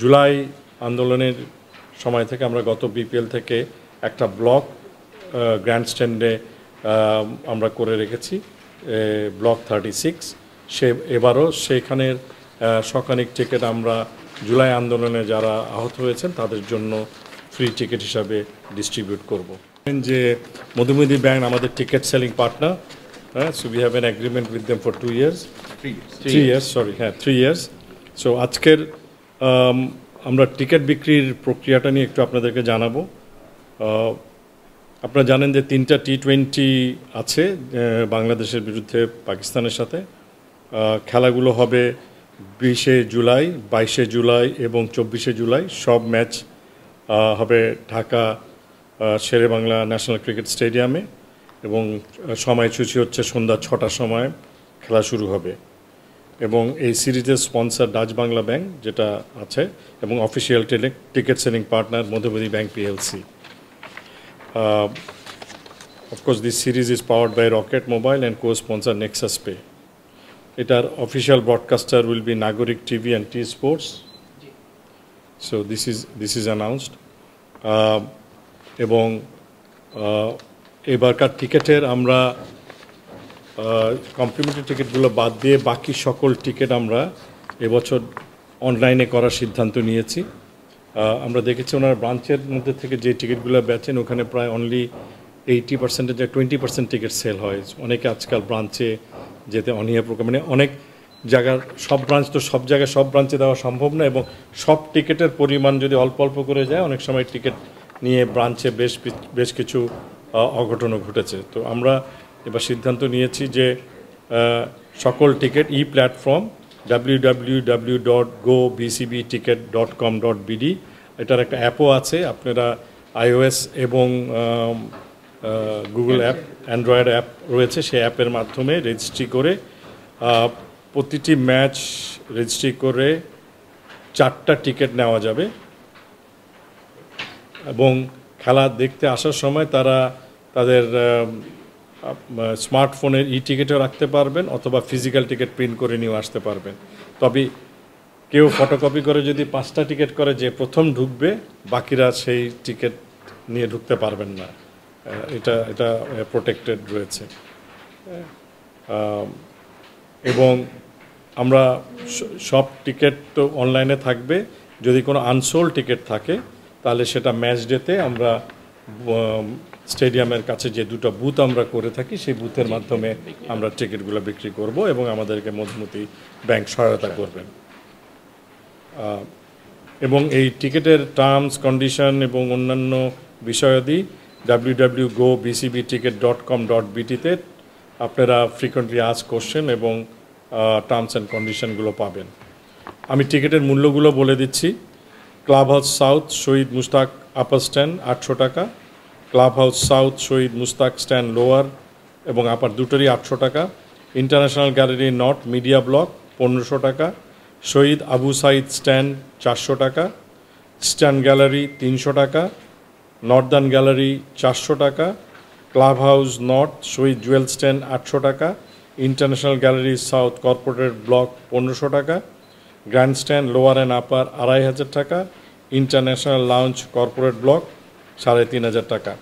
জুলাই আন্দোলনের সময় থেকে আমরা গত বিপিএল থেকে একটা ব্লক গ্র্যান্ডস্ট্যান্ডে আমরা করে রেখেছি, ব্লক 36। এবারও সেখানের শখানিক টিকিট আমরা জুলাই আন্দোলনে যারা আহত হয়েছেন তাদের জন্য ফ্রি টিকিট হিসাবে ডিস্ট্রিবিউট করব। যে মধুমতি ব্যাংক আমাদের ticket selling partner, so we have an agreement with them for 2 years, 3 years, sorry, 3 years। So আজকের আমরা টিকিট বিক্রির প্রক্রিয়াটা নিয়ে একটু আপনাদেরকে জানাবো। আপনারা জানেন যে 3টা T20 আছে বাংলাদেশের বিরুদ্ধে পাকিস্তানের সাথে। খেলাগুলো হবে 20শে জুলাই, 22শে জুলাই এবং 24শে জুলাই। সব ম্যাচ হবে ঢাকা শেরেবাংলা ন্যাশনাল ক্রিকেট স্টেডিয়ামে এবং সময়সূচি হচ্ছে সন্ধ্যা 6টার সময় খেলা শুরু হবে। এবং এই সিরিজের স্পন্সর ডাচ বাংলা ব্যাংক যেটা আছে এবং official ticket selling partner Madhumati bank PLC। Of course, this series is powered by Rocket Mobile and co-sponsor Nexus Pay. Our official broadcaster will be Nagorik TV and T Sports. So this is announced. এবং এবারকার টিকিটের আমরা complimentary টিকিটগুলো বাদ দিয়ে বাকি সকল ticket আমরা এবছর অনলাইনে করার সিদ্ধান্ত নিয়েছি। আমরা দেখেছি ওনার ব্রাঞ্চের মধ্যে থেকে যে টিকিটগুলো বেচেন ওখানে প্রায় অনলি 80% যে 20% টিকিট সেল হয়। অনেকে আজকাল ব্রাঞ্চে যেতে অনীহা প্রকার, মানে অনেক জায়গার সব ব্রাঞ্চ তো সব জায়গায় সব ব্রাঞ্চে দেওয়া সম্ভব না এবং সব টিকিটের পরিমাণ যদি অল্প অল্প করে যায় অনেক সময় টিকিট নিয়ে ব্রাঞ্চে বেশ কিছু অঘটনও ঘটেছে। তো আমরা এবার সিদ্ধান্ত নিয়েছি যে সকল টিকিট প্ল্যাটফর্ম www.gobcbticket.com.bd, এটার একটা অ্যাপও আছে। আপনারা iOS এবং গুগল অ্যাপ, অ্যান্ড্রয়েড অ্যাপ রয়েছে, সেই অ্যাপের মাধ্যমে রেজিস্ট্রি করে প্রতিটি ম্যাচ রেজিস্ট্রি করে 4টা টিকিট নেওয়া যাবে এবং খেলা দেখতে আসার সময় তারা তাদের স্মার্টফোনের টিকিটও রাখতে পারবেন অথবা ফিজিক্যাল টিকিট প্রিন্ট করে নিয়েও আসতে পারবেন। তবে কেউ ফটোকপি করে যদি 5টা টিকিট করে, যে প্রথম ঢুকবে বাকিরা সেই টিকিট নিয়ে ঢুকতে পারবেন না। এটা প্রোটেক্টেড রয়েছে। এবং আমরা সব টিকিট তো অনলাইনে থাকবে। যদি কোনো আনসোল্ড টিকিট থাকে তাহলে সেটা ম্যাচ ডেতে আমরা স্টেডিয়ামের কাছে যে 2টা বুথ আমরা করে থাকি সেই বুথের মাধ্যমে আমরা টিকিটগুলো বিক্রি করব এবং আমাদেরকে মধুমতি ব্যাংক সহায়তা করবেন। এবং এই টিকিটের টার্মস কন্ডিশন এবং অন্যান্য বিষয়াদি www.gobcbticket.com.bd-তে আপনারা ফ্রিকোয়েন্টলি আস্ক কোশ্চেন এবং টার্মস অ্যান্ড কন্ডিশনগুলো পাবেন। আমি টিকিটের মূল্যগুলো বলে দিচ্ছি। ক্লাব হাউস সাউথ শহীদ মুশতাক আপার স্ট্যান্ড 800 টাকা, ক্লাব হাউস সাউথ শহীদ মুশতাক স্ট্যান্ড লোয়ার এবং আপার দুটোরই 800 টাকা, international gallery north media block 1500 টাকা, শহীদ আবু সাইদ স্ট্যান্ড 400 টাকা, স্ট্যান্ড গ্যালারি 300 টাকা, নর্দার্ন গ্যালারি 400 টাকা, ক্লাব হাউস নর্থ শহীদ জুয়েল স্ট্যান্ড 800 টাকা, international gallery south corporate block 1500 টাকা, গ্র্যান্ড স্ট্যান্ড লোয়ার অ্যান্ড আপার 2500 টাকা, ইন্টারন্যাশনাল লাউঞ্জ কর্পোরেট ব্লক 3500 টাকা।